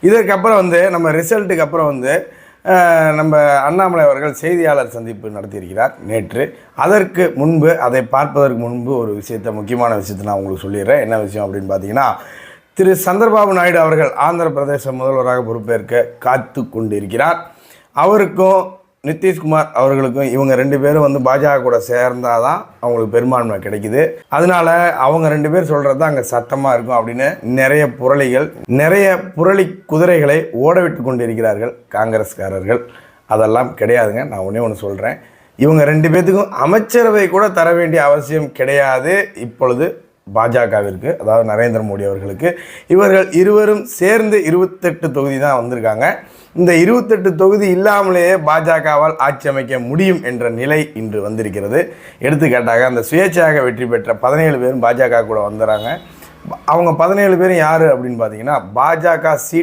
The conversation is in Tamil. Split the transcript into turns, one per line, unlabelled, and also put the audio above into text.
இதற்கப்புறம் நம்ம ரிசல்ட்டுக்கு அப்புறம் நம்ம அண்ணாமலை அவர்கள் செய்தியாளர் சந்திப்பு நடத்தியிருக்கிறார் நேற்று. அதற்கு முன்பு, அதை பார்ப்பதற்கு முன்பு ஒரு முக்கியமான விஷயத்தை நான் உங்களுக்கு சொல்லிடுறேன். என்ன விஷயம் அப்படின்னு பார்த்தீங்கன்னா, திரு சந்திரபாபு நாயுடு அவர்கள் ஆந்திர பிரதேச முதல்வராக பொறுப்பேற்க காத்து கொண்டிருக்கிறார். அவருக்கும் நிதிஷ்குமார் அவர்களுக்கும் இவங்க 2 பேரும் பாஜக கூட சேர்ந்தால் தான் அவங்களுக்கு பெரும்பான்மை கிடைக்குது. அதனால அவங்க 2 பேர் சொல்கிறது தான் அங்கே சட்டமாக இருக்கும் அப்படின்னு நிறைய புரளி குதிரைகளை ஓட விட்டு கொண்டிருக்கிறார்கள் காங்கிரஸ்காரர்கள். அதெல்லாம் கிடையாதுங்க. நான் ஒன்று சொல்கிறேன், இவங்க 2 பேர்த்துக்கும் அமைச்சரவை கூட தர வேண்டிய அவசியம் கிடையாது இப்பொழுது பாஜகவிற்கு, அதாவது நரேந்திர மோடி அவர்களுக்கு. இவர்கள் இருவரும் சேர்ந்து 28 தொகுதி தான் வந்திருக்காங்க. இந்த 28 தொகுதி இல்லாமலேயே பாஜகவால் ஆட்சி அமைக்க முடியும் என்ற நிலை இன்று வந்திருக்கிறது. எடுத்துக்காட்டாக அந்த சுயேட்சையாக வெற்றி பெற்ற 17 பேரும் பாஜக கூட வந்துடுறாங்க. அவங்க 17 பேரும் யார் அப்படின்னு பார்த்தீங்கன்னா, பாஜக